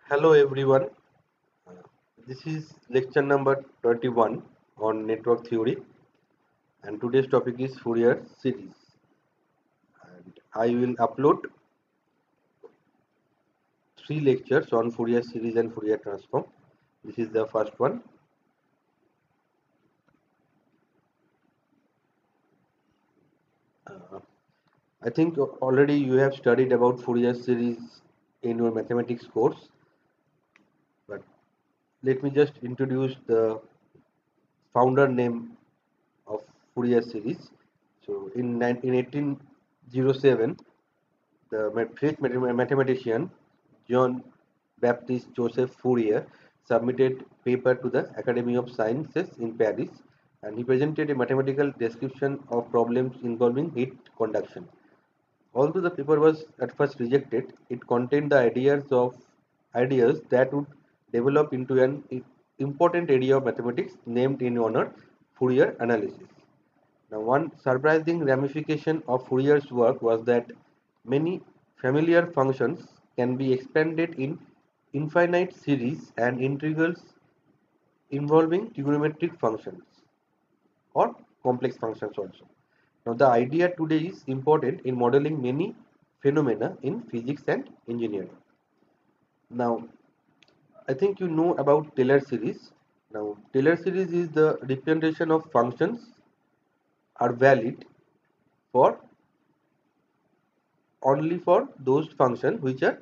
Hello everyone. Uh, This is lecture number 21 on network theory, and today's topic is Fourier series. And I will upload three lectures on Fourier series and Fourier transform. This is the first one. Uh, I think already you have studied about Fourier series in your mathematics course, but let me just introduce the founder name of Fourier series. So in 1807, the French mathematician Jean Baptiste Joseph Fourier submitted paper to the Academy of Sciences in Paris, and he presented a mathematical description of problems involving heat conduction. Although the paper was at first rejected, it contained the ideas that would develop into an important area of mathematics named in honor Fourier analysis. Now, one surprising ramification of Fourier's work was that many familiar functions can be expanded in infinite series and integrals involving trigonometric functions or complex functions also. Now, the idea today is important in modeling many phenomena in physics and engineering. Now, I think you know about Taylor series. Now, Taylor series is the representation of functions are valid for only for those functions which are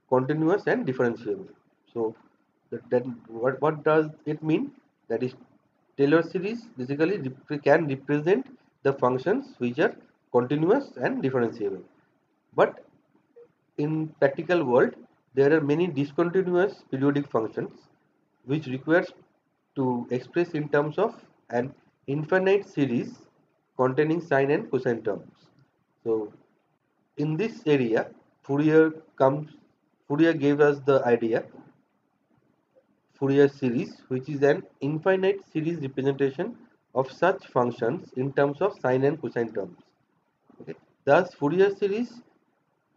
continuous and differentiable. So what does it mean? That is, Taylor series basically can represent the functions which are continuous and differentiable. But in practical world, there are many discontinuous periodic functions which requires to express in terms of an infinite series containing sine and cosine terms. So in this area, Fourier gave us the idea Fourier series, which is an infinite series representation of such functions in terms of sine and cosine terms. Okay. Thus, Fourier series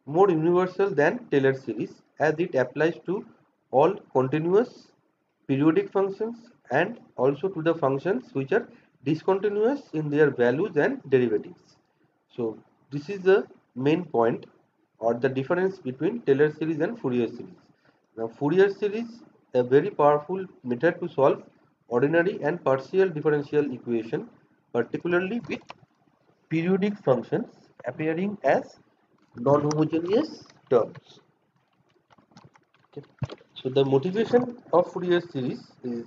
more universal than Taylor series as it applies to all continuous periodic functions and also to the functions which are discontinuous in their values and derivatives. So this is the main point or the difference between Taylor series and Fourier series. Now Fourier series a very powerful method to solve ordinary and partial differential equation, particularly with periodic functions appearing as non-homogeneous terms. Okay. So the motivation of Fourier series is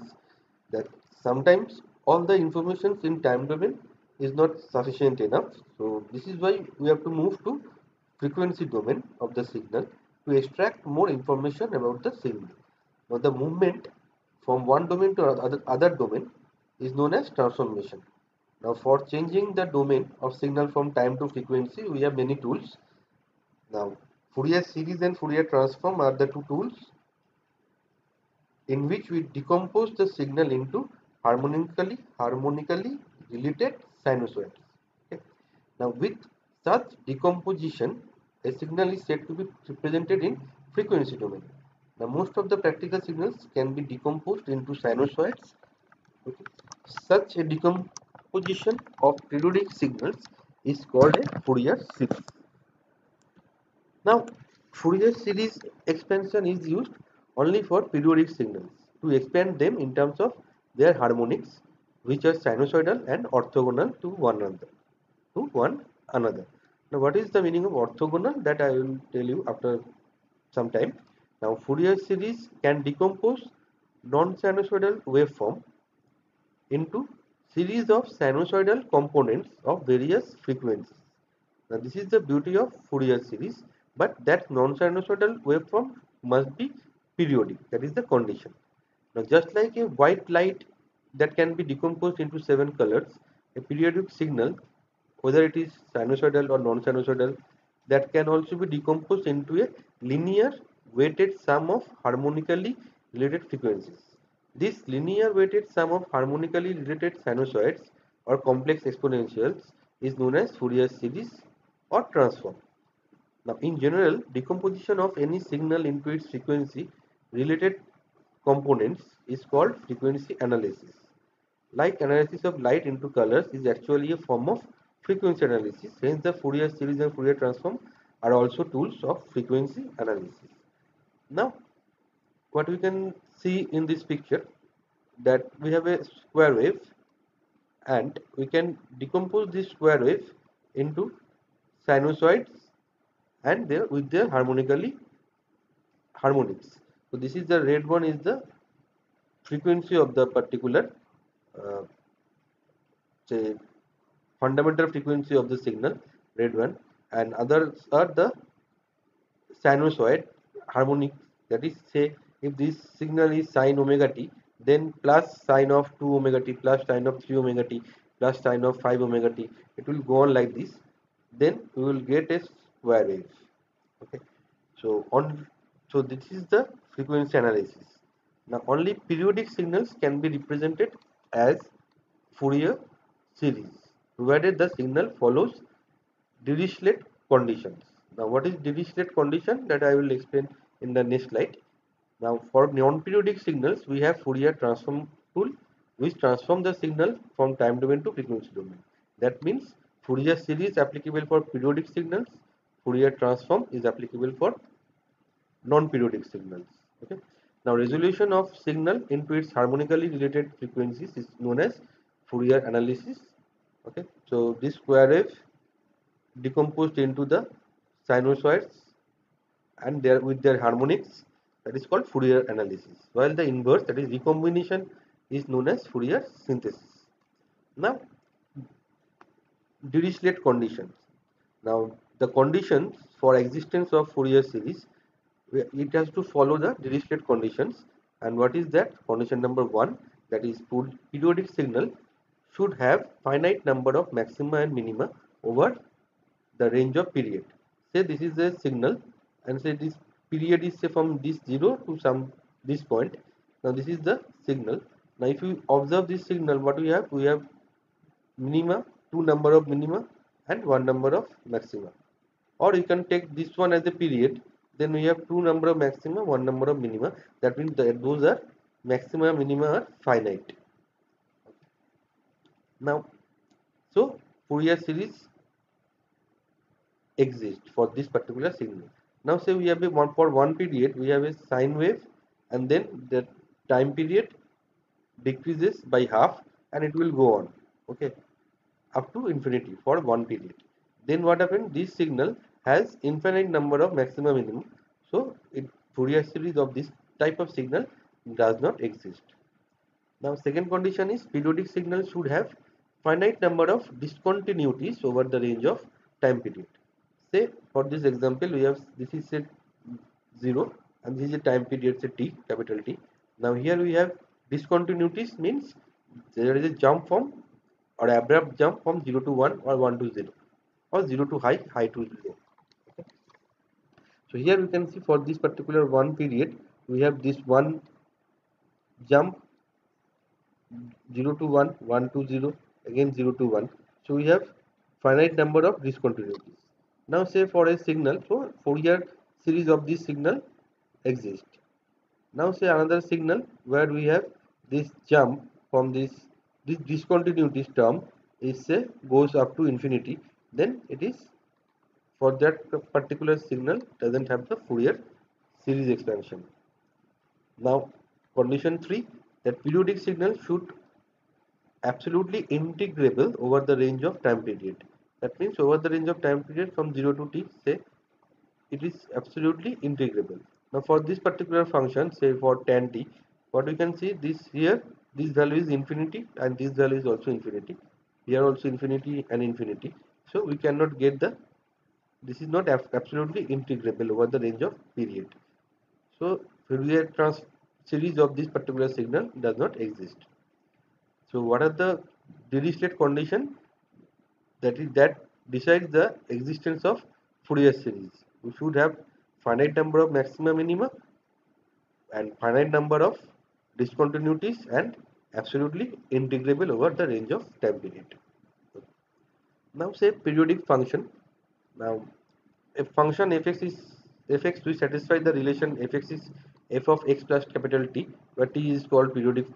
that sometimes all the information in time domain is not sufficient enough. So this is why we have to move to frequency domain of the signal to extract more information about the signal. Now the movement from one domain to other domain is known as transformation. Now for changing the domain of signal from time to frequency, we have many tools. Now Fourier series and Fourier transform are the two tools in which we decompose the signal into harmonically related sinusoids. Okay. Now, with such decomposition, a signal is said to be represented in frequency domain. Now, most of the practical signals can be decomposed into sinusoids. Okay. Such a decomposition of periodic signals is called a Fourier series. Now, Fourier series expansion is used only for periodic signals to expand them in terms of their harmonics, which are sinusoidal and orthogonal to one another. Now, what is the meaning of orthogonal? That I will tell you after some time. Now, Fourier series can decompose non-sinusoidal waveform into series of sinusoidal components of various frequencies. Now this is the beauty of Fourier series, but that non-sinusoidal waveform must be periodic. That is the condition. Now just like a white light that can be decomposed into 7 colors, a periodic signal, whether it is sinusoidal or non-sinusoidal, that can also be decomposed into a linear weighted sum of harmonically related frequencies. This linear weighted sum of harmonically related sinusoids or complex exponentials is known as Fourier series or transform. Now, in general, decomposition of any signal into its frequency related components is called frequency analysis. Like analysis of light into colors is actually a form of frequency analysis. Hence, the Fourier series and Fourier transform are also tools of frequency analysis. Now, what we can see in this picture, that we have a square wave and we can decompose this square wave into sinusoids and there with their harmonics. So this is the red one is the frequency of the particular uh, say fundamental frequency of the signal, red one, and others are the sinusoid harmonic. That is, say if this signal is sine omega t, then plus sine of 2 omega t plus sine of 3 omega t plus sine of 5 omega t, it will go on like this. Then we will get a square wave. Okay, so this is the frequency analysis. Now only periodic signals can be represented as Fourier series, provided the signal follows Dirichlet conditions. Now, what is Dirichlet condition? That I will explain in the next slide. Now, for non-periodic signals, we have Fourier transform tool, which transform the signal from time domain to frequency domain. That means Fourier series applicable for periodic signals. Fourier transform is applicable for non-periodic signals. Okay. Now, resolution of signal into its harmonically related frequencies is known as Fourier analysis. Okay. So, this square wave decomposed into the sinusoids and their with their harmonics, that is called Fourier analysis, while the inverse, that is recombination, is known as Fourier synthesis. Now, Dirichlet conditions. Now, the conditions for existence of Fourier series, it has to follow the Dirichlet conditions. And what is that? Condition number one, that is periodic signal should have finite number of maxima and minima over the range of period. Say this is a signal and say this period is say from this 0 to some this point. Now this is the signal. Now if you observe this signal, what we have? We have minima, two number of minima and one number of maxima. Or you can take this one as a period. Then we have two number of maxima, one number of minima. That means that those are maxima, minima are finite. Now, so Fourier series exist for this particular signal. Now say we have a one for one period, we have a sine wave and then the time period decreases by half and it will go on, okay, up to infinity for one period. Then what happens? This signal has infinite number of maximum minimum. So it Fourier series of this type of signal does not exist. Now second condition is periodic signal should have finite number of discontinuities over the range of time period. Say for this example we have this is a 0 and this is a time period say t, capital T. Now here we have discontinuities, means there is a jump from or abrupt jump from 0 to 1 or 1 to 0 or 0 to high, high to 0. Okay. So here we can see for this particular one period we have this one jump 0 to 1, 1 to 0, again 0 to 1. So we have finite number of discontinuities. Now say for a signal, so Fourier series of this signal exist. Now say another signal where we have this jump from this discontinuities term is say goes up to infinity, then it is for that particular signal doesn't have the Fourier series expansion. Now condition 3, that periodic signal should absolutely integrable over the range of time period. That means over the range of time period from 0 to t, say it is absolutely integrable. Now for this particular function, say for tan t, what we can see this here, this value is infinity and this value is also infinity. Here also infinity and infinity. So we cannot get the, this is not absolutely integrable over the range of period. So Fourier series of this particular signal does not exist. So what are the Dirichlet condition? That is that decides the existence of Fourier series. We should have finite number of maxima minima and finite number of discontinuities and absolutely integrable over the range of time period. Now say periodic function. Now a function fx is fx, we satisfy the relation fx is f of x plus capital T, where T is called period.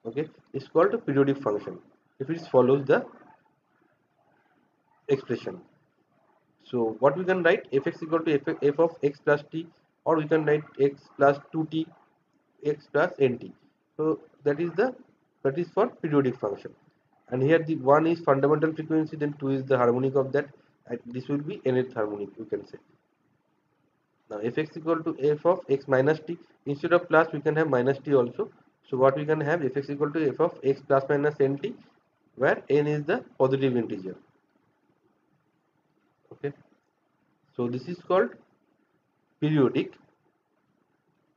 Okay, it's called a periodic function if it follows the expression. So what we can write, fx equal to f of x plus t, or we can write x plus 2t x plus nt. So that is for periodic function. And here the one is fundamental frequency, then two is the harmonic of that, and this will be nth harmonic, you can say. Now fx equal to f of x minus t, instead of plus we can have minus t also. So what we can have, fx equal to f of x plus minus nt, where n is the positive integer. Okay, so this is called periodic.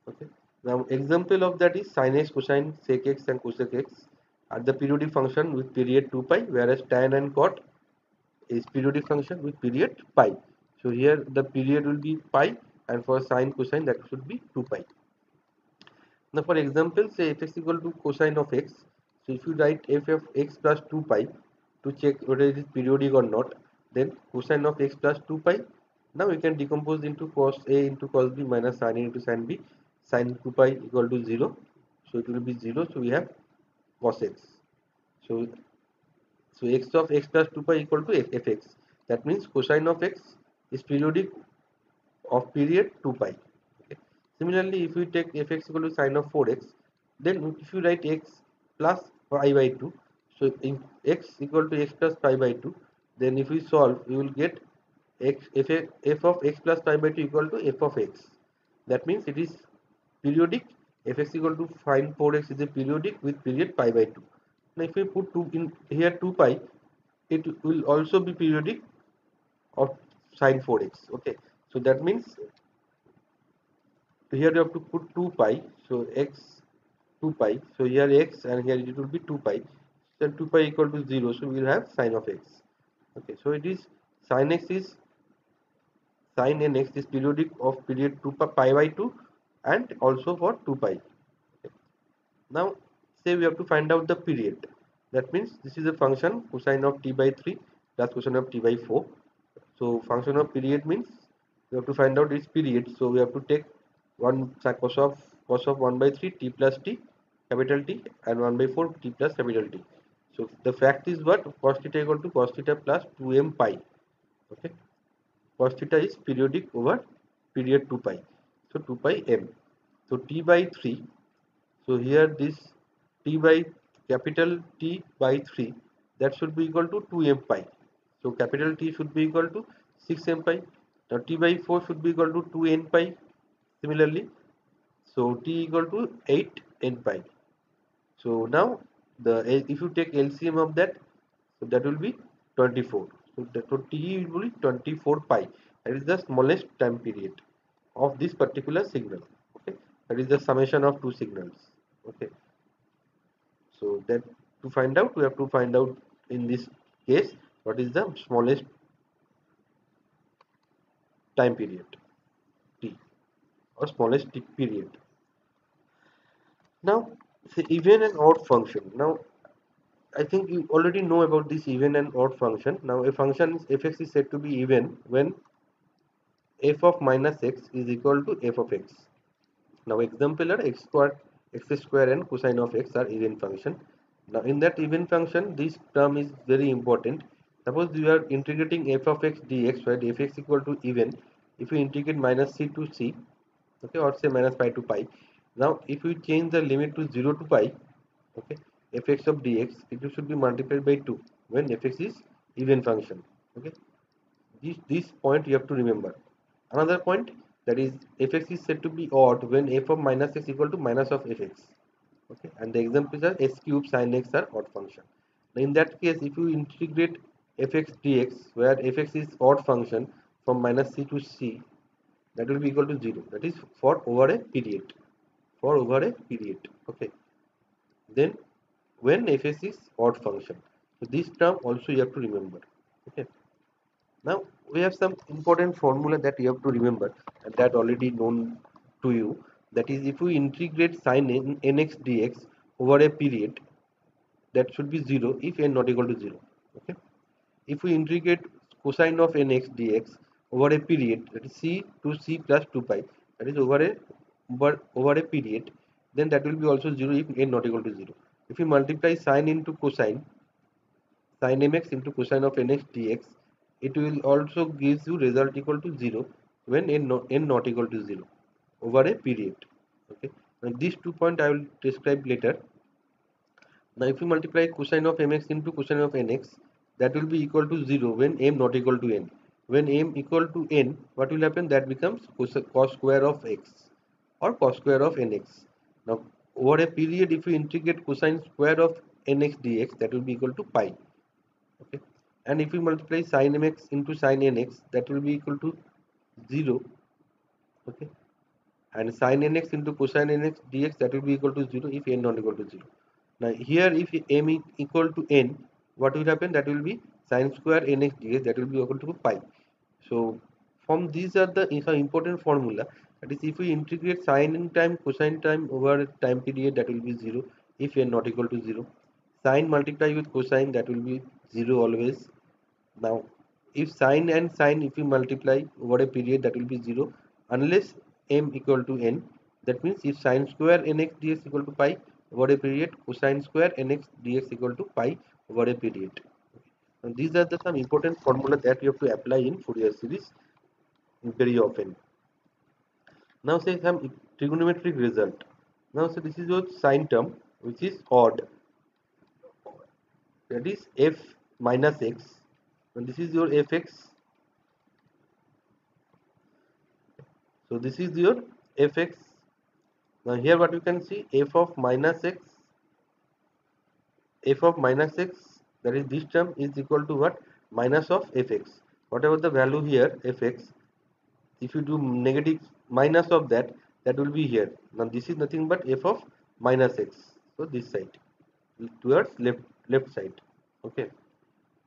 Okay, now example of that is sin x, cosine sec x and cosec x are the periodic function with period 2 pi, whereas tan and cot is periodic function with period pi. So here the period will be pi, and for sine cosine that should be 2 pi. Now for example, say f is equal to cosine of x. So if you write f of x plus 2 pi to check whether it is periodic or not, then cosine of x plus 2 pi. Now we can decompose into cos a into cos b minus sin a into sin b. Sin 2 pi equal to 0. So it will be 0. So we have cos x. So, x of x plus 2 pi equal to fx. That means cosine of x is periodic of period 2 pi. Okay. Similarly, if we take fx equal to sine of 4x, then if you write x plus pi by 2, so in x equal to x plus pi by 2, then if we solve, we will get f of x plus pi by 2 equal to f of x. That means it is periodic. Fx equal to sine 4x is a periodic with period pi by 2. Now if we put 2 in here 2 pi, it will also be periodic of sine 4x. Okay, so that means here you have to put 2 pi, so x 2 pi, so here x and here it will be 2 pi, then 2 pi equal to 0, so we will have sine of x. Okay, so it is sine x is sine nx is periodic of period 2 pi by 2 and also for 2 pi. Okay. Now say we have to find out the period. That means this is a function cosine of t by 3 plus cosine of t by 4. So function of period means we have to find out its period. So we have to take 1 cos of 1 by 3 t plus t capital T and 1 by 4 t plus capital T. So the fact is what, cos theta equal to cos theta plus 2m pi. Okay, cos theta is periodic over period 2 pi. So 2 pi m. So t by 3. So here this t by capital T by 3, that should be equal to 2m pi. So capital T should be equal to 6m pi. Now t by 4 should be equal to 2n pi. Similarly, so t equal to 8n pi. So now the if you take LCM of that, so that will be 24. So that so t will be 24 pi. That is the smallest time period of this particular signal. Okay, that is the summation of two signals. Okay, so that to find out, we have to find out in this case what is the smallest time period t, or smallest t period. Now say even and odd function. Now I think you already know about this even and odd function. Now a function is fx is said to be even when f of minus x is equal to f of x. Now example are x square and cosine of x are even function. Now in that even function, this term is very important. Suppose you are integrating f of x dx, where fx equal to even. If you integrate minus c to c, okay, or say minus pi to pi. Now if you change the limit to 0 to pi, okay, fx of dx, it should be multiplied by 2 when fx is even function. Okay, this point you have to remember. Another point, that is fx is said to be odd when f of minus x equal to minus of fx. Okay, and the examples are s cube sin x are odd function. Now in that case, if you integrate fx dx, where fx is odd function from minus c to c, that will be equal to 0. That is for over a period. For over a period. Okay. Then when fs is odd function, so this term also you have to remember. Okay. Now we have some important formula that you have to remember, and that already known to you. That is, if we integrate sin nx dx over a period, that should be 0 if n not equal to 0. Okay. If we integrate cosine of nx dx over a period, that is c to c plus 2 pi, that is over a period, then that will be also 0 if n not equal to 0. If you multiply sine into cosine, sin mx into cosine of nx dx, it will also gives you result equal to 0 when n not equal to 0 over a period. Okay, now these 2 points I will describe later. Now if you multiply cosine of mx into cosine of nx, that will be equal to 0 when m not equal to n. When m equal to n, what will happen? That becomes cos square of x or cos square of nx. Now over a period, if you integrate cosine square of nx dx, that will be equal to pi. Okay, and if you multiply sin mx into sin nx, that will be equal to 0. Okay, and sin nx into cosine nx dx, that will be equal to 0 if n not equal to 0. Now here if m is equal to n, what will happen? That will be sin square nx dx, that will be equal to pi. So from these are the important formula, that is if we integrate sin in time cosine time over time period, that will be 0 if n not equal to 0. Sin multiply with cosine, that will be 0 always. Now if sine and sine, if you multiply over a period, that will be 0 unless m equal to n. That means if sine square nx dx equal to pi over a period, cosine square nx dx equal to pi over a period. And these are the some important formula that you have to apply in Fourier series very often. Now say some trigonometric result. Now so this is your sine term which is odd, that is f minus x, and this is your fx. So this is your fx. Now here what you can see, f of minus x, that is this term is equal to what? Minus of fx. Whatever the value here fx, if you do negative minus of that, that will be here. Now this is nothing but f of minus x. So this side towards left side. Okay.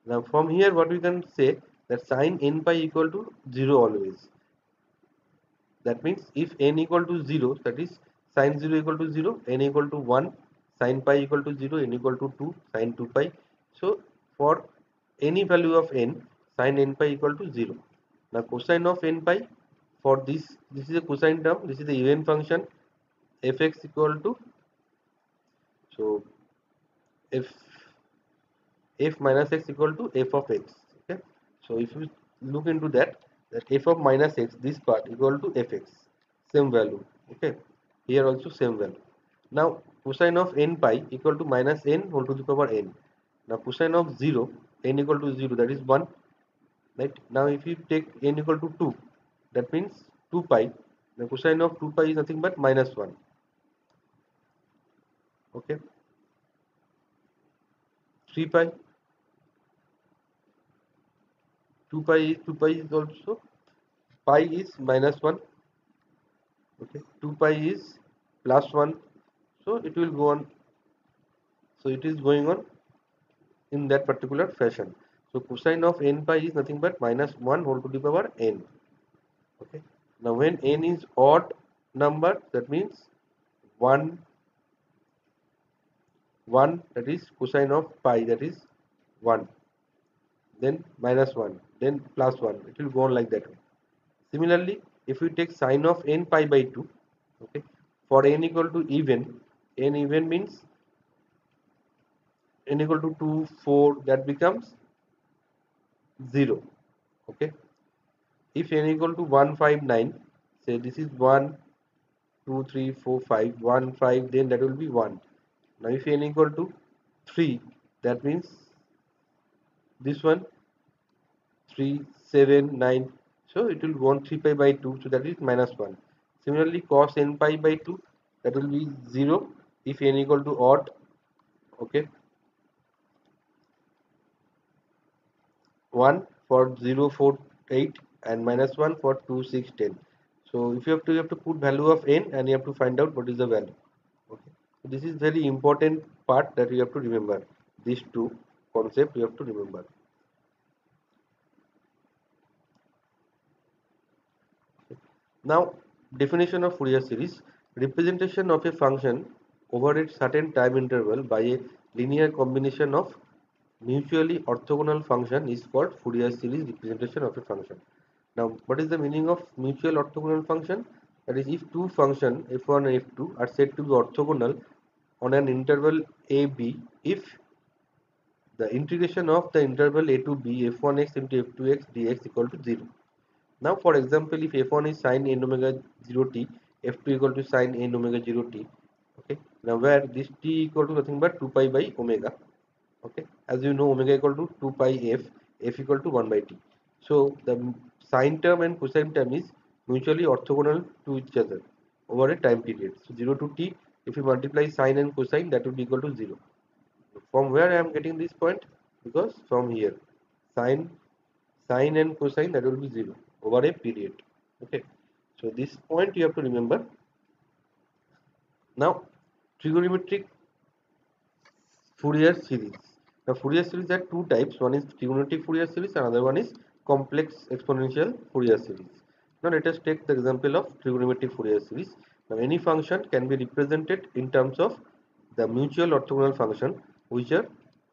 Now from here what we can say, that sin n pi equal to 0 always. That means if n equal to 0, that is sin 0 equal to 0, n equal to 1, sin pi equal to 0, n equal to 2, sin 2 pi. So for any value of n, sin n pi equal to 0. Now cosine of n pi, for this is a cosine term, this is the even function, fx equal to, so f minus x equal to f of x. Okay, so if you look into that, f of minus x, this part equal to fx, same value. Okay, here also same value. Now cosine of n pi equal to minus n whole to the power n. Now cosine of 0, n equal to 0, that is 1, right? Now if you take n equal to 2, that means 2 pi. The cosine of 2 pi is nothing but minus 1. Okay, 3 pi, 2 pi is also, pi is minus 1. Okay, 2 pi is plus 1. So it will go on, so it is going on in that particular fashion. So cosine of n pi is nothing but minus 1 whole to the power n. Okay, now when n is odd number, that means 1, 1, that is cosine of pi, that is 1, then minus 1, then plus 1, it will go on like that. Similarly, if we take sine of n pi by 2, okay, for n equal to even, n even means n equal to 2, 4, that becomes 0. Okay, if n equal to 1, 5, 9, say this is 1, 2, 3, 4, 5, 1, 5, then that will be 1. Now if n equal to 3, that means this one 3, 7, 9, so it will go on 3 pi by 2, so that is minus 1. Similarly, cos n pi by 2, that will be 0 if n equal to odd. Okay, 1 for 0, 4, 8, and minus 1 for 2, 6, 10. So if you have to put value of n and you have to find out what is the value. Okay, so this is very important part that you have to remember. These two concepts you have to remember. Now, definition of Fourier series: representation of a function over a certain time interval by a linear combination of mutually orthogonal function is called Fourier series representation of a function. Now, what is the meaning of mutual orthogonal function? That is, if two functions f1 and f2 are said to be orthogonal on an interval a b, if the integration of the interval a to b f1x into f2x dx equal to 0. Now, for example, if f1 is sine n omega 0 t, f2 equal to sine n omega 0 t, okay. Now, where this t equal to nothing but 2 pi by omega, okay. As you know, omega equal to 2 pi f equal to 1 by t. So, the sine term and cosine term is mutually orthogonal to each other over a time period. So, 0 to t, if you multiply sine and cosine, that will be equal to 0. From where I am getting this point? Because from here, sine and cosine, that will be 0 over a period. Okay. So this point you have to remember. Now, trigonometric Fourier series. Now, Fourier series are two types. One is trigonometric Fourier series, another one is complex exponential Fourier series. Now, let us take the example of trigonometric Fourier series. Now, any function can be represented in terms of the mutual orthogonal function, which are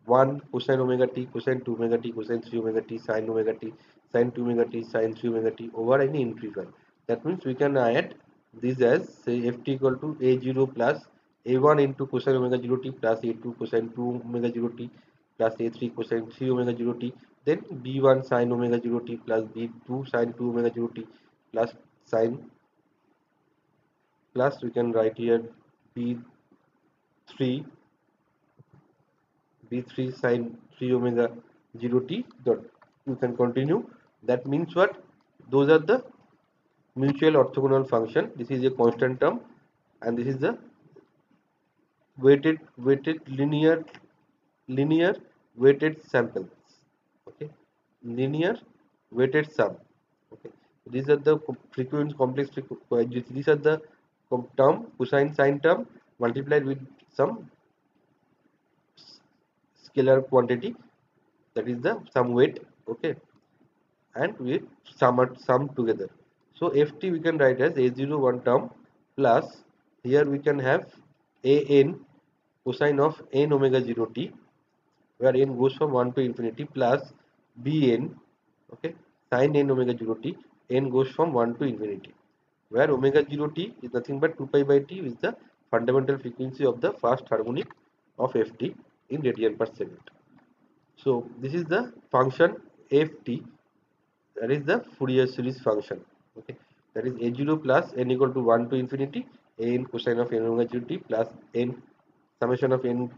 1 cosine omega t, cosine 2 omega t, cosine 3 omega t, sine omega t, sine 2 omega t, sine 3 omega t over any integral. That means we can add this as say ft equal to a0 plus a1 into cosine omega 0 t plus a2 cosine 2 omega 0 t plus a3 cosine 3 omega 0 t, then b1 sine omega 0 t plus b2 sine 2 omega 0 t plus sine, plus we can write here b3 b3 sine 3 omega 0 t dot. You can continue. That means what? Those are the mutual orthogonal function. This is a constant term, and this is the weighted linear weighted samples. Okay, linear weighted sum. Okay, these are the frequency complex these are the term cosine sine term multiplied with some scalar quantity, that is the sum weight. Okay, and we sum together. So ft we can write as a0 one term plus here we can have an cosine of n omega 0 t, where n goes from 1 to infinity, plus bn, okay, sin n omega 0 t, n goes from 1 to infinity, where omega 0 t is nothing but 2 pi by t, is the fundamental frequency of the first harmonic of ft in radian per second. So this is the function ft, that is the Fourier series function. Okay, that is a0 plus n equal to 1 to infinity n cosine of n omega 0 t plus n summation of n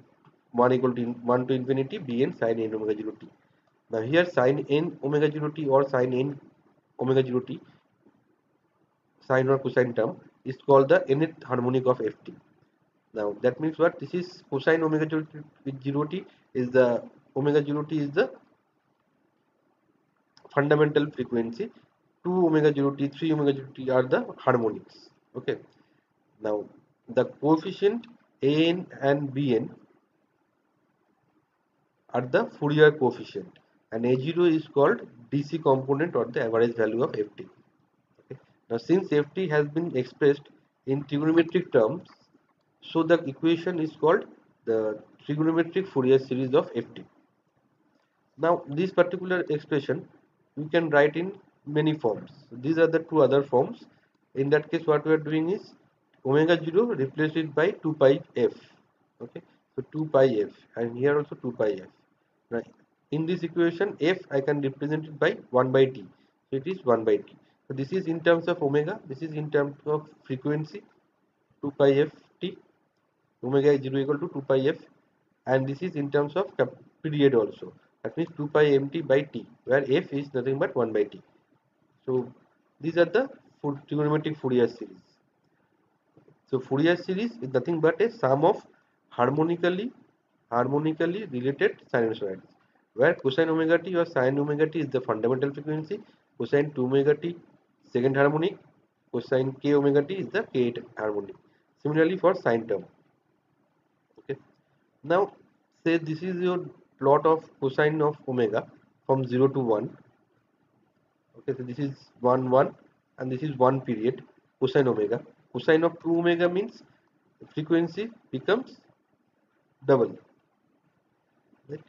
1 equal to 1 to infinity bn sin n omega 0 t. Now here sin n omega 0 t or sin n omega 0 t, sine or cosine term, is called the nth harmonic of ft. Now that means what? This is cosine omega 0 t with 0 t is the omega 0 t is the fundamental frequency, 2 omega 0 t, 3 omega 0 t are the harmonics. Okay. Now the coefficient an and bn are the Fourier coefficient, and a0 is called DC component or the average value of ft. Okay. Now since ft has been expressed in trigonometric terms, so the equation is called the trigonometric Fourier series of ft. Now this particular expression we can write in many forms. These are the two other forms. In that case, what we are doing is omega 0 replace it by 2 pi f. Okay, so 2 pi f, and here also 2 pi f. Now in this equation, f I can represent it by 1 by t. So it is 1 by t. So this is in terms of omega. This is in terms of frequency, 2 pi f t. Omega is 0 equal to 2 pi f, and this is in terms of period also. That means 2 pi mt by t, where f is nothing but 1 by t. So these are the trigonometric Fourier series. So Fourier series is nothing but a sum of harmonically related sinusoids, where cosine omega t or sin omega t is the fundamental frequency, cosine 2 omega t second harmonic, cosine k omega t is the kth harmonic. Similarly for sine term. Okay. Now say this is your plot of cosine of omega from 0 to 1. Okay, so this is 1 1 and this is 1 period cosine omega. Cosine of 2 omega means frequency becomes double. Right?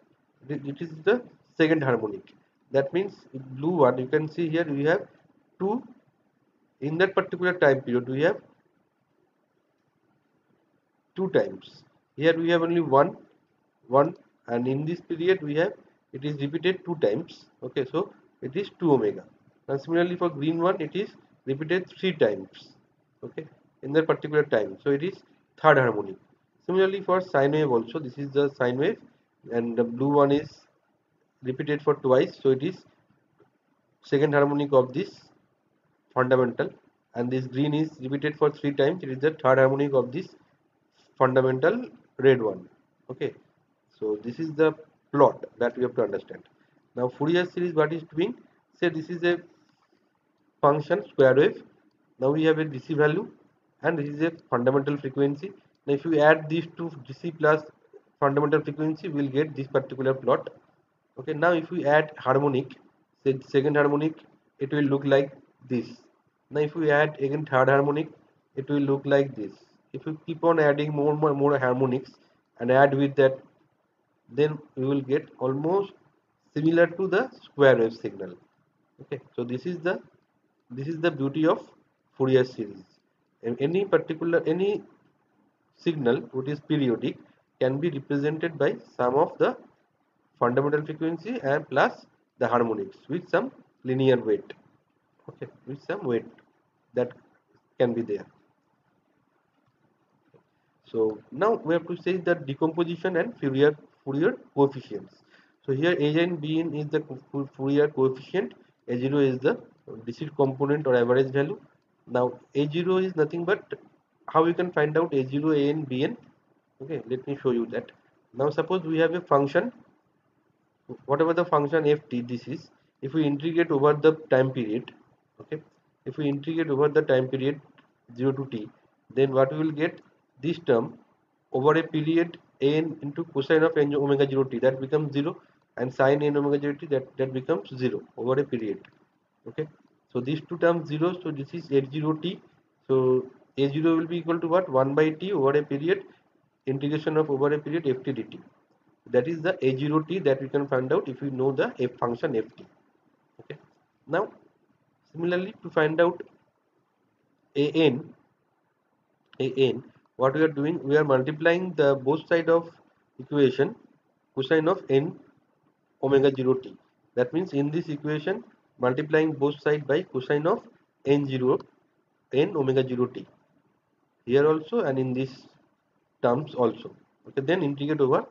It is the second harmonic. That means in blue one you can see here we have two, in that particular time period we have two times. Here we have only one, and in this period we have it is repeated two times. Okay, so it is 2 omega. And similarly for green one, it is repeated three times. Okay, in that particular time, so it is third harmonic. Similarly for sine wave also, this is the sine wave, and the blue one is repeated for twice, so it is second harmonic of this fundamental, and this green is repeated for three times, it is the third harmonic of this fundamental red one. Okay, so this is the plot that we have to understand. Now Fourier series, what is doing, say this is a function square wave. Now we have a DC value and this is a fundamental frequency. Now if you add these two, DC plus fundamental frequency, we will get this particular plot. Okay, now if we add harmonic, say second harmonic, it will look like this. Now if we add again third harmonic, it will look like this. If you keep on adding more harmonics and add with that, then we will get almost similar to the square wave signal. Okay, so this is the beauty of Fourier series. And any signal which is periodic can be represented by sum of the fundamental frequency and plus the harmonics with some linear weight. Okay, with some weight that can be there. So now we have to say the decomposition and Fourier coefficients. So here An Bn is the Fourier coefficient, A0 is the discrete component or average value. Now A0 is nothing but how we can find out A0, An, Bn. Okay, let me show you that. Now suppose we have a function, whatever the function ft this is, if we integrate over the time period, okay, if we integrate over the time period 0 to t, then what we will get, this term over a period n into cosine of n omega 0 t, that becomes 0, and sine n omega 0 t, that becomes 0 over a period. Okay, so these two terms 0, so this is h0 t, so a0 will be equal to what, 1 by t over a period integration of over a period ft dt. That is the a0t that we can find out if we know the f function ft. Okay, now similarly to find out an, what we are doing, we are multiplying the both side of equation cosine of n omega 0 t. That means in this equation multiplying both side by cosine of n omega 0 t, here also and in this terms also. Okay, then integrate over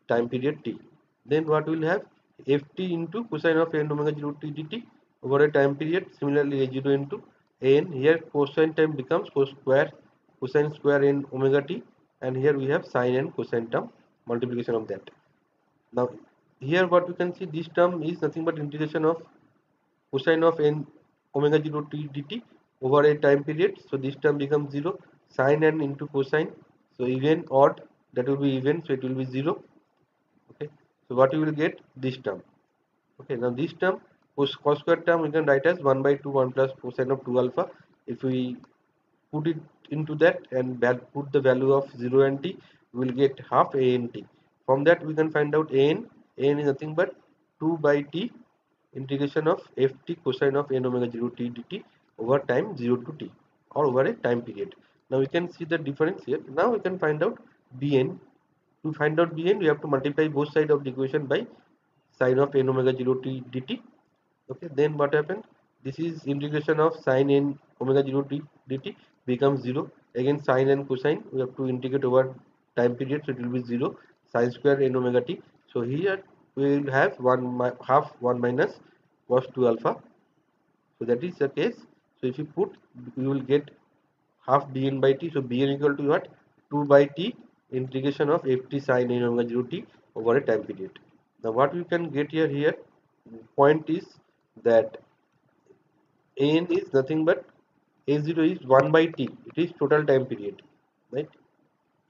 time period t, then what we will have, ft into cosine of n omega 0 t dt over a time period. Similarly a0 into an, here cosine term becomes cosine square n omega t, and here we have sine and cosine term, multiplication of that. Now here what we can see, this term is nothing but integration of cosine of n omega 0 t dt over a time period, so this term becomes 0, sine n into cosine, so even odd, that will be even, so it will be 0. Okay, so what you will get, this term. Okay, now this term, cos square term, we can write as 1 by 2 1 plus cosine of 2 alpha. If we put it into that and put the value of 0 and t, we will get half a n t. From that we can find out an is nothing but 2 by t integration of ft cosine of n omega 0 t dt over time 0 to t, or over a time period. Now we can see the difference here. Now we can find out bn. To find out bn, we have to multiply both sides of the equation by sine of n omega 0 t dt. Okay, then what happened, this is integration of sine n omega 0 t dt becomes 0, again sine and cosine we have to integrate over time period, so it will be 0, sine square n omega t. So here we will have half 1 minus cos 2 alpha, so that is the case. So if you put, you will get half bn by t, so bn equal to what, 2 by t integration of ft sine n omega 0 t over a time period. Now what we can get here, point is that an is nothing but a0 is 1 by t, it is total time period, right?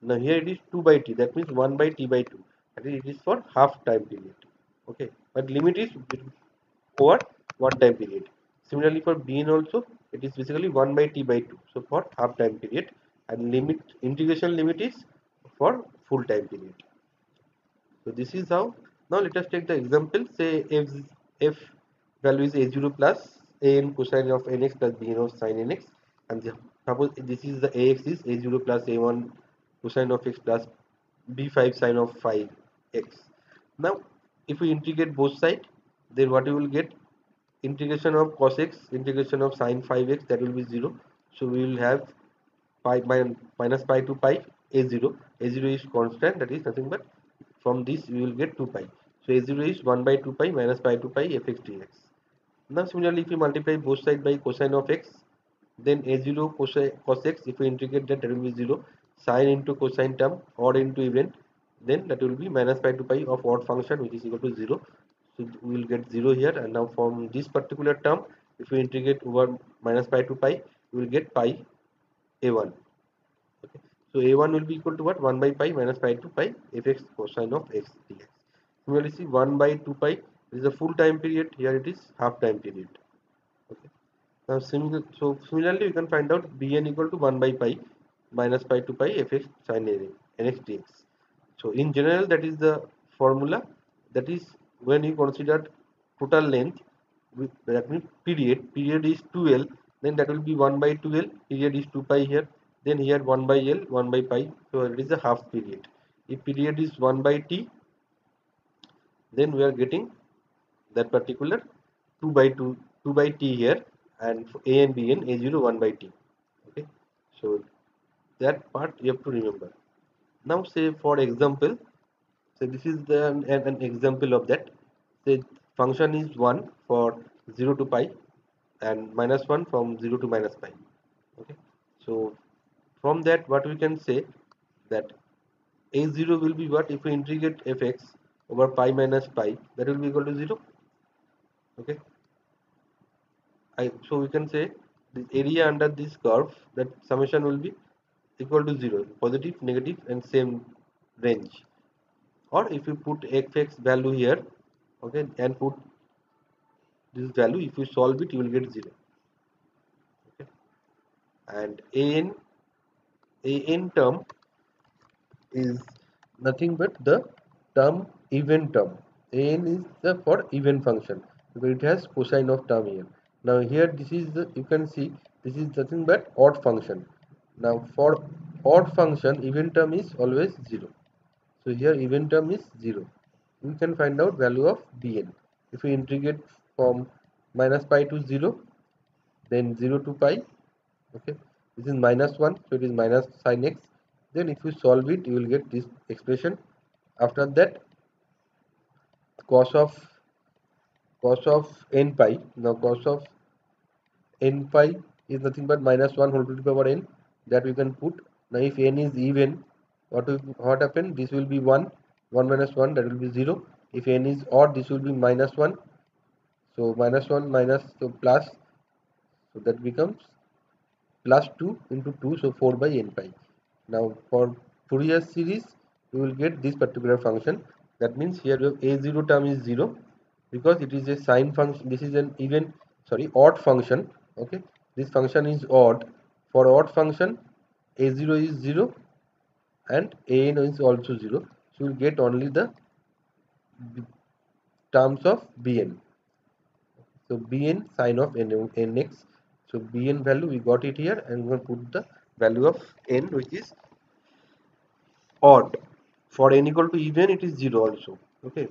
Now here it is 2 by t, that means 1 by t by 2, that is, it is for half time period. Okay, but limit is over one time period. Similarly for bn also, it is basically 1 by t by 2, so for half time period, and integration limit is for full time period. So this is how. Now let us take the example, say if value is a0 plus an cosine of nx plus bn of sin nx, and suppose this is the ax is a0 plus a1 cosine of x plus b5 sine of 5x. Now if we integrate both sides, then what you will get, integration of cos x integration of sin 5x, that will be 0. So we will have pi minus pi to pi a0. A0 is constant, that is nothing but, from this we will get 2 pi. So a0 is 1 by 2 pi minus pi to pi fx dx. Now similarly, if we multiply both sides by cosine of x, then a0 cos x, if we integrate that, that will be 0. Sine into cosine term, odd into even, then that will be minus pi to pi of odd function, which is equal to 0. So we will get 0 here, and now from this particular term, if we integrate over minus pi to pi, we will get pi a1. Okay. So a1 will be equal to what? 1 by pi minus pi to pi fx cosine of x dx. Similarly, see 1 by 2 pi is a full time period. Here it is half time period. Okay. Now similarly, we can find out bn equal to 1 by pi minus pi to pi fx sin nx dx. So in general, that is the formula. That is when you consider total length, with that means period is 2l, then that will be 1 by 2l, period is 2 pi here, then here 1 by l, 1 by pi, so it is a half period. If period is 1 by t, then we are getting that particular 2 by 2 by t here, and for a and b and a0 1 by t. Okay, so that part you have to remember. Now say for example, so this is an example of that. Say function is 1 for 0 to pi and minus 1 from 0 to minus pi. Okay, so from that what we can say, that a0 will be what, if we integrate fx over pi minus pi, that will be equal to 0. Okay, so we can say the area under this curve, that summation will be equal to 0, positive, negative, and same range. Or if you put fx value here, okay, and put this value, if you solve it, you will get 0. Okay, and an term is nothing but the term even term. An is the for even function because it has cosine of term here. Now here this is the, you can see this is nothing but odd function. Now for odd function, even term is always 0. So here even term is 0. We can find out value of bn. If we integrate from minus pi to 0, then 0 to pi, okay, this is minus 1, so it is minus sin x. Then if you solve it, you will get this expression. After that, cos of n pi. Now cos of n pi is nothing but minus 1 whole to the power n, that we can put. Now if n is even, what happen, this will be 1, 1 minus 1, that will be 0. If n is odd, this will be minus 1, so minus 1 minus, so plus, so that becomes plus 2 into 2, so 4 by n pi. Now for Fourier series, we will get this particular function. That means here we have a0 term is 0 because it is a sine function. This is an even, sorry, odd function. Okay, this function is odd. For odd function, a0 is 0 and an is also 0. So we will get only the terms of bn. So bn sine of nx. So bn value we got it here, and we will put the value of n, which is odd. For n equal to even, it is 0 also. Okay,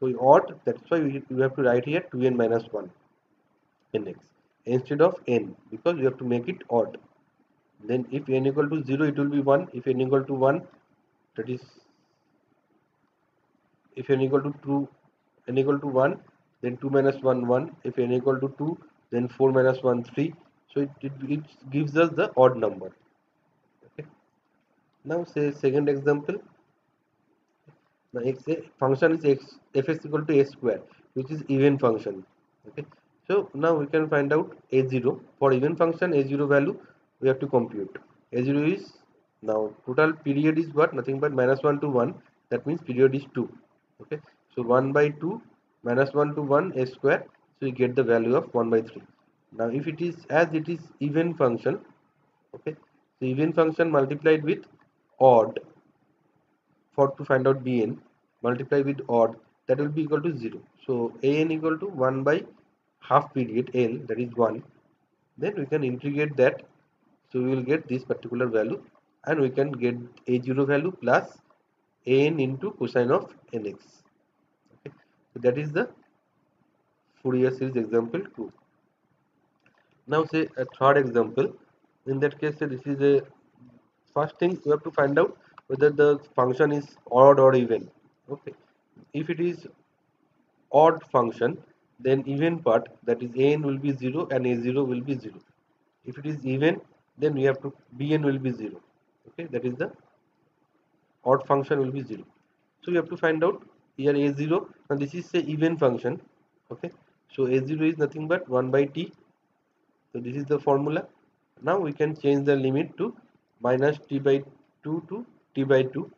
so odd, that's why we have to write here 2n minus 1 nx instead of n, because you have to make it odd. Then if n equal to 0, it will be 1. If n equal to 1, that is, if n equal to 2, n equal to 1, then 2 minus 1 1. If n equal to 2, then 4 minus 1 3. So it gives us the odd number. Okay, now say second example. Now function is fx equal to a square, which is even function. Okay, so now we can find out a0. For even function, a0 value we have to compute. A0 is, now total period is what, nothing but minus 1 to 1. That means period is 2. Okay, so 1 by 2 minus 1 to 1 a square, so you get the value of 1 by 3. Now if it is, as it is even function, okay, so even function multiplied with odd, for to find out bn, multiply with odd, that will be equal to 0. So an equal to 1 by half period n, that is 1, then we can integrate that. So we will get this particular value, and we can get a0 value plus an into cosine of nx. Okay, so that is the Fourier series example 2. Now say a third example. In that case, say this is a first thing you have to find out whether the function is odd or even. Okay, if it is odd function, then even part, that is an will be 0 and a0 will be 0. If it is even, then we have to bn will be 0. Okay, that is the odd function will be 0. So we have to find out here a0. Now this is a even function. Okay, so a0 is nothing but 1 by t. So this is the formula. Now we can change the limit to minus t by 2 to t by 2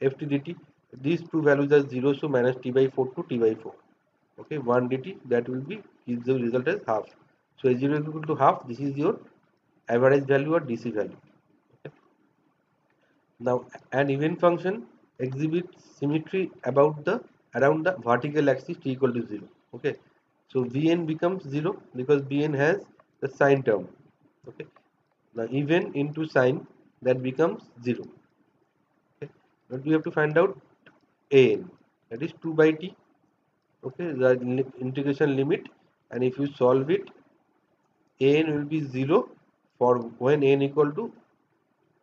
ft dt. These two values are 0, so minus t by 4 to t by 4. Okay, 1 dt, that will be gives the result as half. So a0 is equal to half. This is your average value or DC value. Okay. Now an even function exhibits symmetry about the around the vertical axis t equal to 0. Okay, so Vn becomes 0 because Bn has the sine term. Okay, now even into sine, that becomes 0. Okay, but we have to find out an, that is 2 by t. Okay, the integration limit, and if you solve it, an will be 0 for when n equal to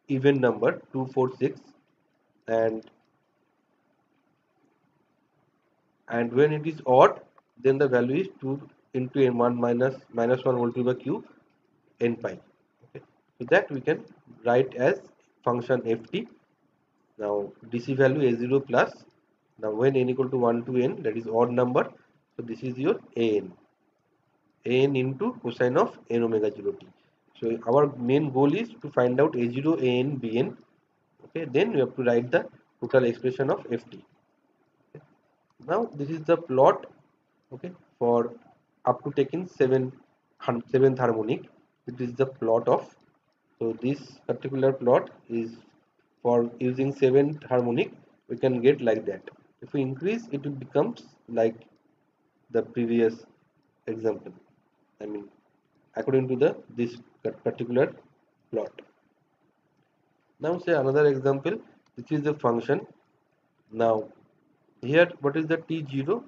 even number 2, 4, 6, and when it is odd, then the value is 2 into n1 minus 1 whole to the cube n pi. Okay, so that we can write as function ft. Now DC value a0 plus, now when n equal to 1 to n, that is odd number, so this is your an into cosine of n omega 0 t. So our main goal is to find out a0, an, bn. Okay, then we have to write the total expression of ft. Okay. Now this is the plot. Okay, for up to taking seventh harmonic. It is the plot of, so this particular plot is for using seventh harmonic. We can get like that. If we increase, it becomes like the previous example. I mean, according to the this particular plot. Now say another example. This is the function. Now here, what is the t0?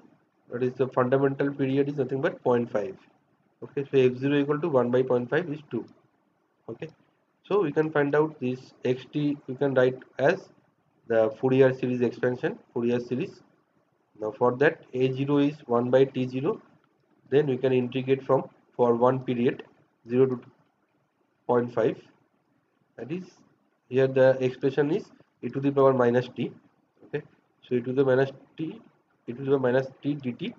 That is the fundamental period is nothing but 0.5. Okay, so f0 equal to 1 by 0.5 is 2. Okay, so we can find out this xt. We can write as the Fourier series expansion, Fourier series. Now for that, a0 is 1 by t0. Then we can integrate from for one period 0 to 0.5. That is, here the expression is e to the power minus t. Okay, so e to the minus t, e to the minus t dt.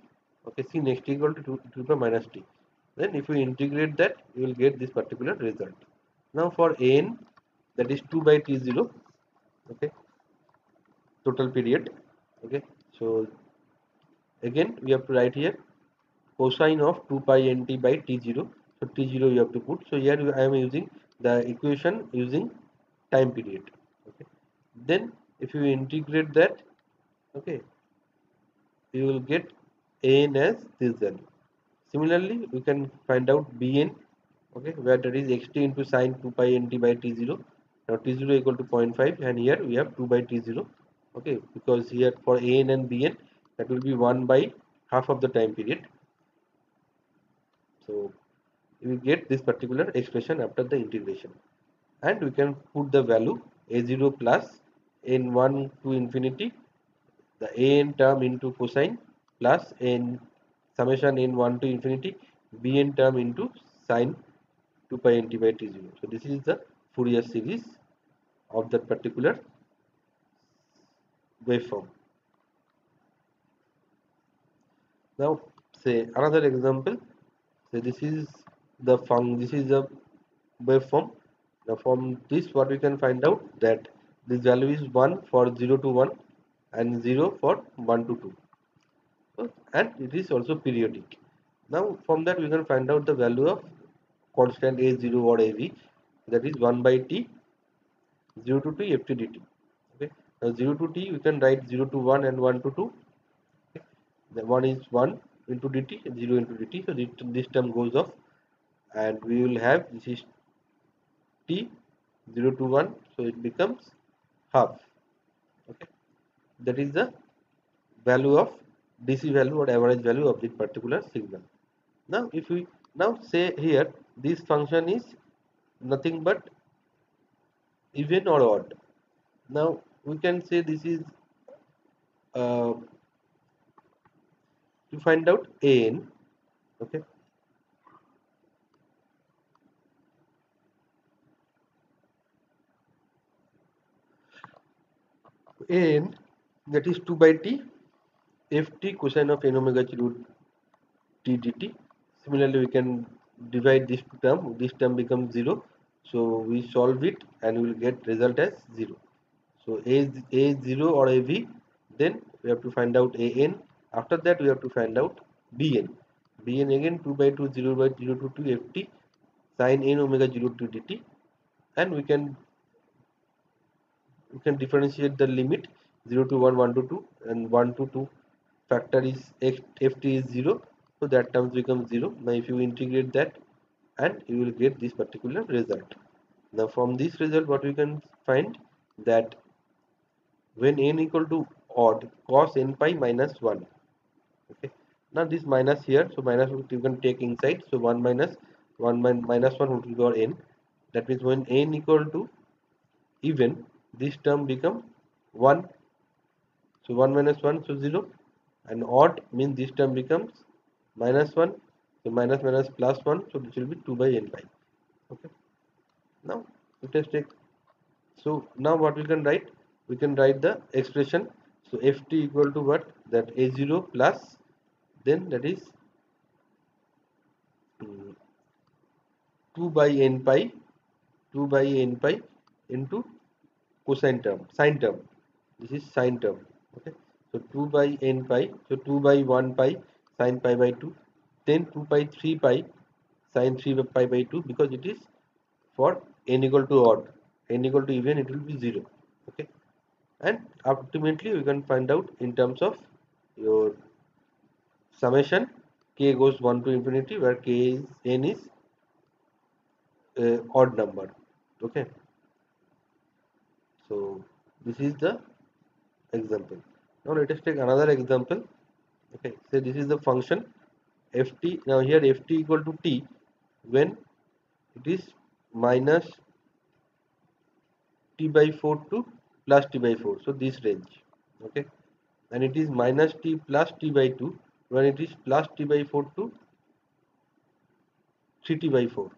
Okay, see next equal to e to the minus t. Then if we integrate that, you will get this particular result. Now for n, that is 2 by t0. Okay, total period. Okay, so again we have to write here cosine of 2 pi nt by t0. So t0 you have to put. So here I am using the equation using time period. Okay, then if you integrate that, okay, you will get an as this value. Similarly, we can find out bn. Okay, where that is xt into sine 2 pi nt by t0. Now t0 equal to 0.5, and here we have 2 by t0. Okay, because here for an and bn, that will be 1 by half of the time period. So we get this particular expression after the integration, and we can put the value a0 plus n1 to infinity, the an term into cosine, plus n summation n1 to infinity bn term into sine 2 pi nt by t0. So this is the Fourier series of that particular waveform. Now say another example. So this is the this is the waveform. Now from this, what we can find out that this value is 1 for 0 to 1 and 0 for 1 to 2. So, and it is also periodic. Now from that we can find out the value of constant a0 or av, that is 1 by t 0 to t ft dt. Okay, now 0 to t we can write 0 to 1 and 1 to 2. Okay, the 1 is 1, into dt, 0 into dt, so this term goes off, and we will have, this is t 0 to 1, so it becomes half. Okay, that is the value of DC value or average value of this particular signal. Now if we now say here, this function is nothing but even or odd. Now we can say this is uh, to find out an. Okay, an, that is 2 by t ft cosine of n omega 0 t dt. Similarly, we can divide this term. This term becomes 0. So we solve it and we will get result as 0. So a0 or av. Then we have to find out an. After that, we have to find out bn. Bn again 2 by 2 0 by 0 to 2 ft sine n omega 0 to dt, and we can differentiate the limit 0 to 1, 1 to 2, and 1 to 2 factor is ft is 0, so that terms becomes 0. Now if you integrate that, and you will get this particular result. Now from this result, what we can find, that when n equal to odd, cos n pi minus 1. Okay, now this minus here, so minus you can take inside, so 1 minus 1 minus 1 would be our n. That means when n equal to even, this term become 1. So 1 minus 1, so 0. And odd means this term becomes minus 1. So minus minus plus 1, so this will be 2 by n pi. Okay. Now let us take. So now what we can write? We can write the expression. So ft equal to what? That a0 plus, then that is 2 by n pi, 2 by n pi into cosine term, sine term. This is sine term. Okay, so 2 by n pi, so 2 by 1 pi sine pi by 2, then 2 by 3 pi sine 3 pi by 2, because it is for n equal to odd. N equal to even, it will be 0. Okay, and ultimately we can find out in terms of your summation. K goes 1 to infinity, where k is, n is odd number. Okay, so this is the example. Now let us take another example. Okay, so this is the function ft. Now here ft equal to t when it is minus t by 4 to plus t by 4. So this range. Okay, and it is minus t plus t by 2 when it is plus t by 4 to 3t by 4.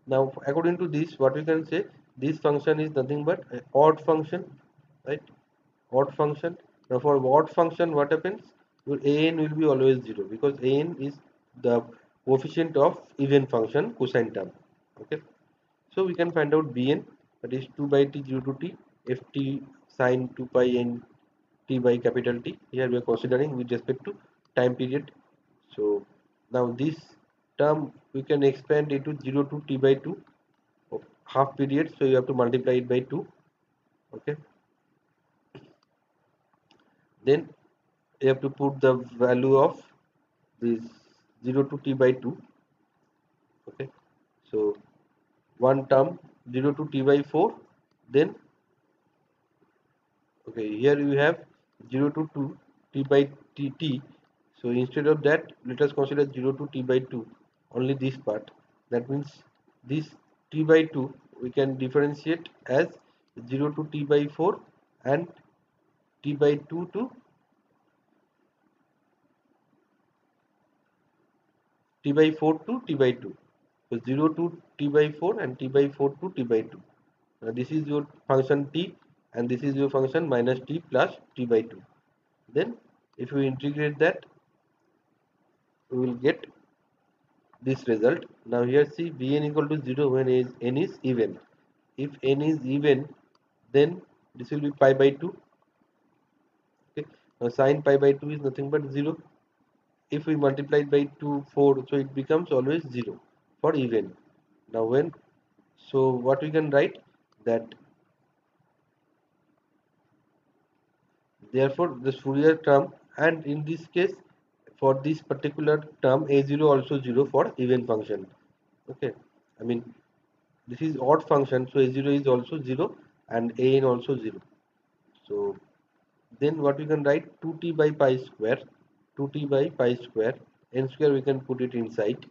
Now according to this, what we can say, this function is nothing but an odd function, right? Odd function. Now for odd function, what happens? Your an will be always 0, because an is the coefficient of even function cosine term. Okay, so we can find out bn, that is 2 by t 0 to t ft sine 2 pi n t by capital T. Here we are considering with respect to time period. So now this term we can expand into 0 to t by 2 of half period, so you have to multiply it by 2. Okay, then you have to put the value of this 0 to t by 2. Okay, so one term 0 to t by 4, then okay, here you have 0 to 2 t by t. So instead of that, let us consider 0 to t by 2, only this part. That means this t by 2 we can differentiate as 0 to t by 4 and t by 2 to t by 4 to t by 2. So 0 to t by 4 and t by 4 to t by 2. Now this is your function t, and this is your function minus t plus t by 2. Then if we integrate that, we will get this result. Now here see, bn equal to 0 when n is even. If n is even, then this will be pi by 2. Okay, now sine pi by 2 is nothing but 0. If we multiply it by 2 4, so it becomes always 0 for even. Now when, so what we can write, that therefore this Fourier term, and in this case for this particular term a0 also 0 for even function. Okay, I mean this is odd function, so a0 is also 0 and an also 0. So then what we can write, 2t by pi square, 2t by pi square, n square we can put it inside.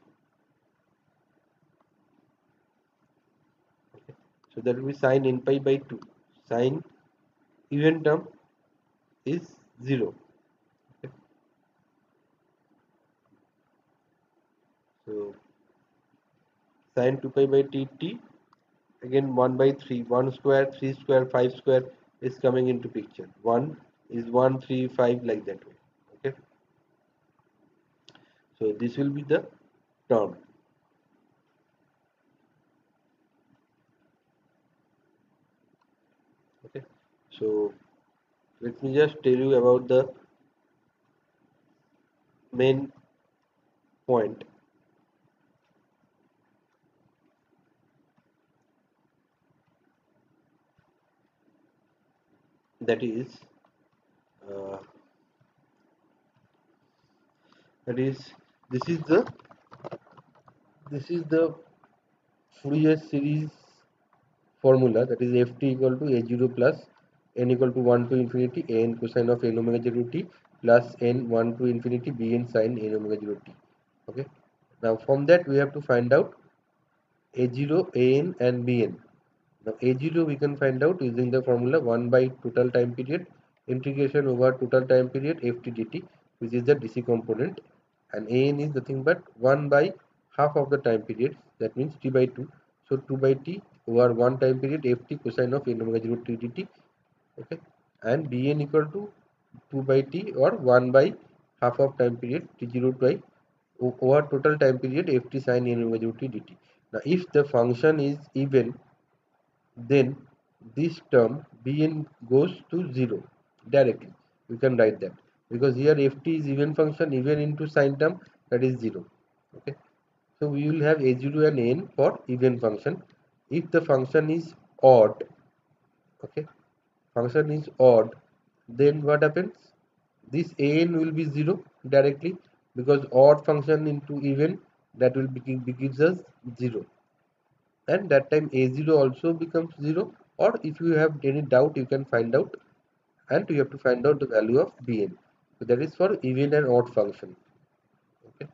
Okay. So that will be sine n pi by 2. Sine even term is 0. Okay. So sine 2 pi by t, again 1 by 3, 1 square, 3 square, 5 square is coming into picture. 1 is 1, 3, 5 like that way. Okay. So this will be the term. Okay. So let me just tell you about the main point, that is uh, that is this is the this is the Fourier series formula, that is ft equal to a0 plus n equal to 1 to infinity an cosine of n omega 0 t plus n 1 to infinity bn sin n omega 0 t. Okay. Now from that we have to find out a0, an and bn. Now a0 we can find out using the formula 1 by total time period integration over total time period ft dt, which is the dc component, and an is nothing but 1 by half of the time period, that means t by 2. So 2 by t over 1 time period ft cosine of n omega 0 t dt. Okay, and bn equal to 2 by t or 1 by half of time period t0 by over total time period ft sin n omega 0 t dt. Now if the function is even, then this term bn goes to 0 directly. You can write that, because here ft is even function, even into sine term, that is 0. Okay, so we will have a0 and n for even function. If the function is odd, okay, function is odd, then what happens, this an will be 0 directly, because odd function into even, that will gives us 0, and that time a0 also becomes 0. Or if you have any doubt, you can find out, and you have to find out the value of bn. So that is for even and odd function. Okay,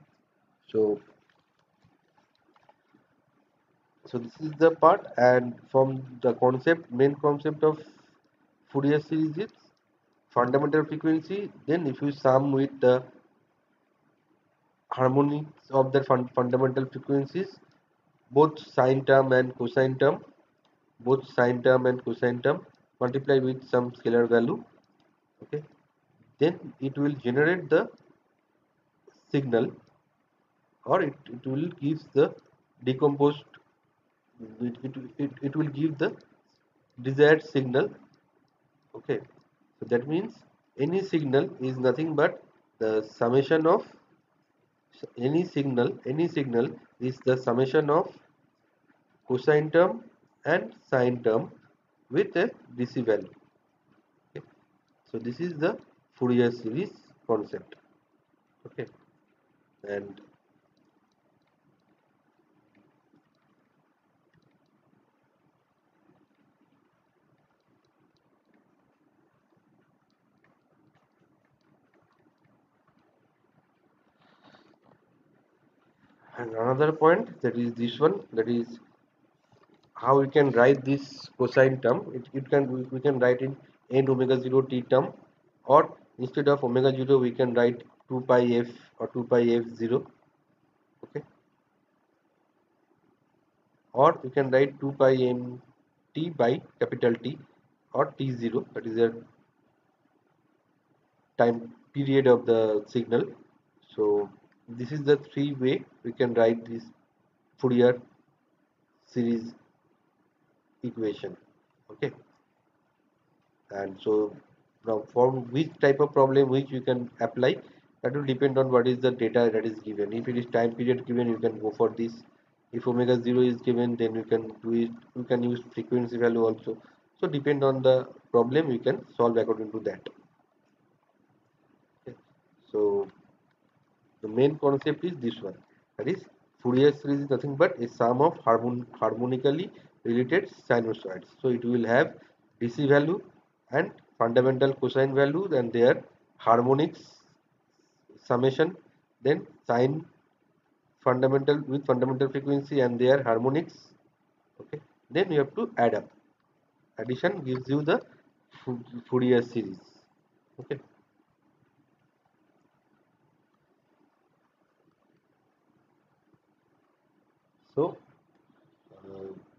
so this is the part, and from the concept, main concept of Fourier series is fundamental frequency. Then if you sum with the harmonics of the fundamental frequencies, both sine term and cosine term, both sine term and cosine term, multiply with some scalar value. Okay, then it will generate the signal, or it will give the decomposed, it will give the desired signal. Okay, so that means any signal is nothing but the summation of any signal is the summation of cosine term and sine term with a DC value. Okay, so this is the Fourier series concept. Okay, and another point, that is this one, that is how we can write this cosine term. It can, we can write in n omega 0 t term, or instead of omega 0 we can write 2 pi f or 2 pi f0. Okay, or we can write 2 pi m t by capital T, or t0, that is the time period of the signal. So this is the three way we can write this Fourier series equation. Okay, and so now for which type of problem which you can apply, that will depend on what is the data that is given. If it is time period given, you can go for this. If omega 0 is given, then you can do it, you can use frequency value also. So depend on the problem, you can solve according to that. Okay. So The main concept is this one, that is Fourier series is nothing but a sum of harmonically related sinusoids. So it will have DC value and fundamental cosine value and their harmonics summation, then sine fundamental with fundamental frequency and their harmonics. Okay, then you have to add up. Addition gives you the Fourier series. Okay, so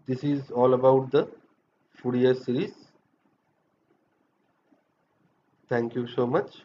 this is all about the Fourier series. Thank you so much.